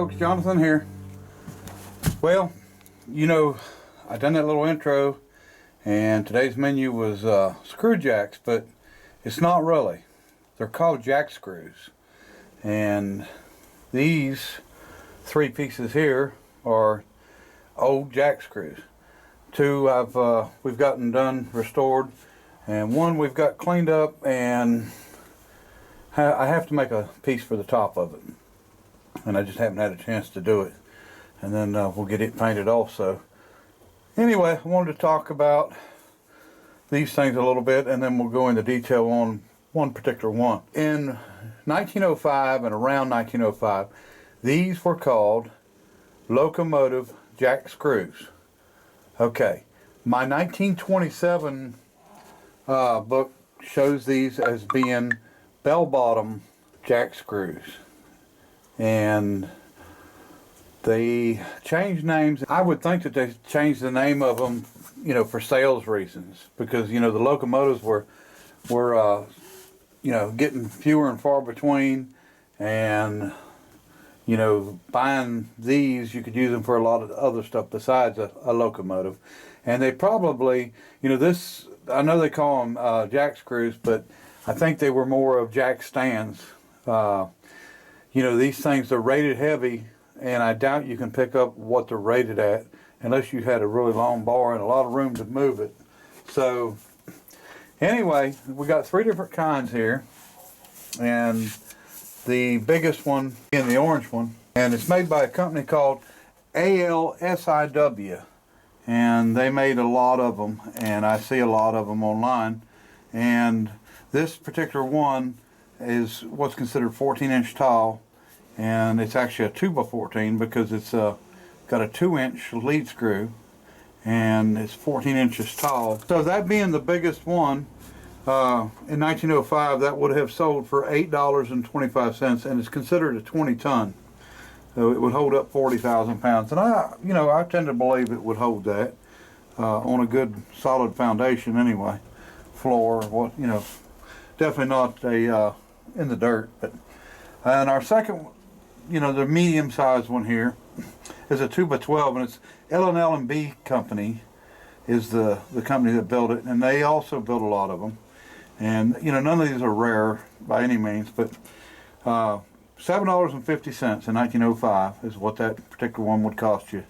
folks, Jonathan here. Well, you know, I done that little intro and today's menu was screw jacks, but it's not really. They're called jack screws. And these three pieces here are old jack screws. Two we've gotten done, restored, and one we've got cleaned up, and I have to make a piece for the top of it. And I just haven't had a chance to do it. And then we'll get it painted also. Anyway, I wanted to talk about these things a little bit, and then we'll go into detail on one particular one. In 1905 and around 1905, these were called Locomotive jack screws. Okay, my 1927 book shows these as being bell-bottom jack screws. And they changed names. I would think that they changed the name of them, you know, for sales reasons, because, you know, the locomotives were you know, getting fewer and far between, and, you know, buying these, you could use them for a lot of other stuff besides a locomotive. And they probably, you know, this, I know they call them jack screws, but I think they were more of jack stands. You know, these things are rated heavy, and I doubt you can pick up what they're rated at unless you had a really long bar and a lot of room to move it. So anyway, we got three different kinds here, and the biggest one being the orange one, and it's made by a company called ALSIW, and they made a lot of them, and I see a lot of them online. And this particular one is what's considered 14-inch tall, and it's actually a 2x14 because it's got a 2-inch lead screw, and it's 14 inches tall. So that being the biggest one, in 1905, that would have sold for $8.25, and it's considered a 20-ton. So it would hold up 40,000 pounds, and I tend to believe it would hold that on a good solid foundation anyway, floor, what, you know, definitely not a in the dirt. But and our second, you know, the medium-sized one here is a 2x12, and it's L&B Company is the company that built it, and they also built a lot of them. And, you know, none of these are rare by any means, but $7.50 in 1905 is what that particular one would cost you.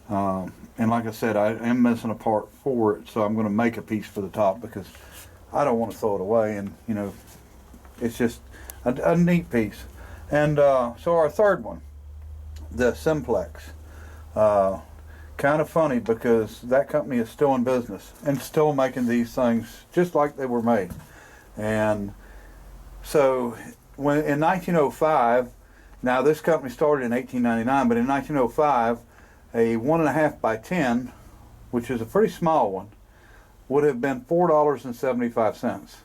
And like I said, I am missing a part for it, so I'm going to make a piece for the top because I don't want to throw it away, and, you know, it's just a neat piece. And so our third one, the Simplex. Kind of funny because that company is still in business and still making these things just like they were made. And so when in 1905, now this company started in 1899, but in 1905, a 1.5 by 10, which is a pretty small one, would have been $4.75.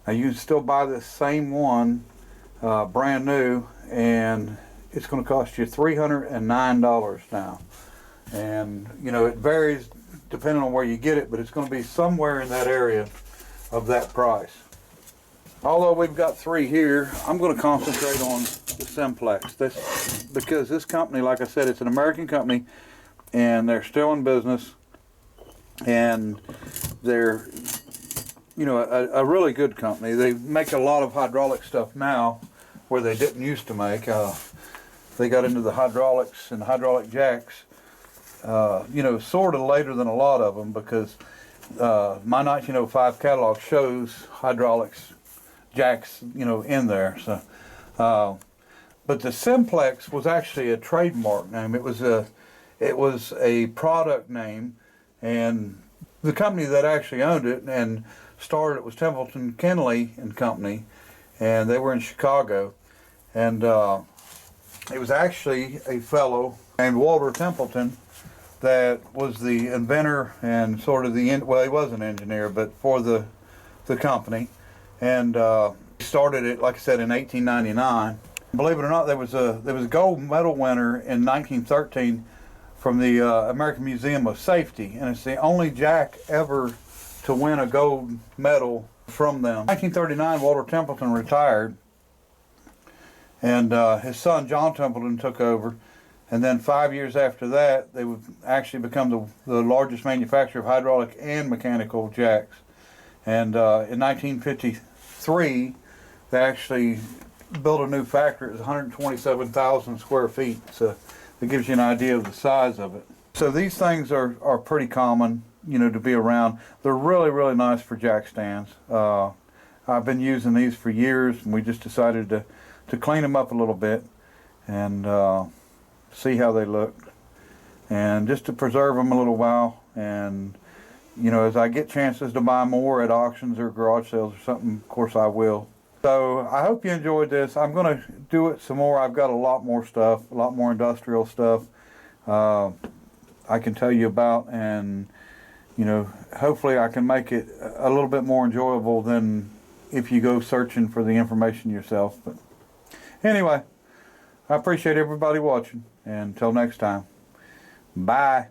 Now you can still buy this same one brand new, and it's going to cost you $309 now. And, you know, it varies depending on where you get it, but it's going to be somewhere in that area of that price. Although we've got three here, I'm going to concentrate on the Simplex. Because this company, like I said, it's an American company, and they're still in business, and they're, you know, a really good company. They make a lot of hydraulic stuff now where they didn't used to make. They got into the hydraulics and hydraulic jacks, you know, sort of later than a lot of them, because my 1905 catalog shows hydraulics jacks, you know, in there. So, but the Simplex was actually a trademark name. It was a product name, and the company that actually owned it and started it was Templeton Kinley and Company, and they were in Chicago. And it was actually a fellow named Walter Templeton that was the inventor and sort of well, he was an engineer, but for the company. And he started it, like I said, in 1899. Believe it or not, there was a gold medal winner in 1913 from the American Museum of Safety, and it's the only jack ever to win a gold medal from them. In 1939, Walter Templeton retired, And his son John Templeton took over. And then 5 years after that, they would actually become the largest manufacturer of hydraulic and mechanical jacks. And in 1953, they actually built a new factory. It was 127,000 square feet. So it gives you an idea of the size of it. So these things are pretty common, you know, to be around. They're really, really nice for jack stands. I've been using these for years, and we just decided to clean them up a little bit and see how they look, and just to preserve them a little while. And you know, as I get chances to buy more at auctions or garage sales or something, of course I will. So I hope you enjoyed this. I'm going to do it some more. I've got a lot more stuff, a lot more industrial stuff I can tell you about, and you know, hopefully I can make it a little bit more enjoyable than if you go searching for the information yourself. But anyway, I appreciate everybody watching, and until next time, bye.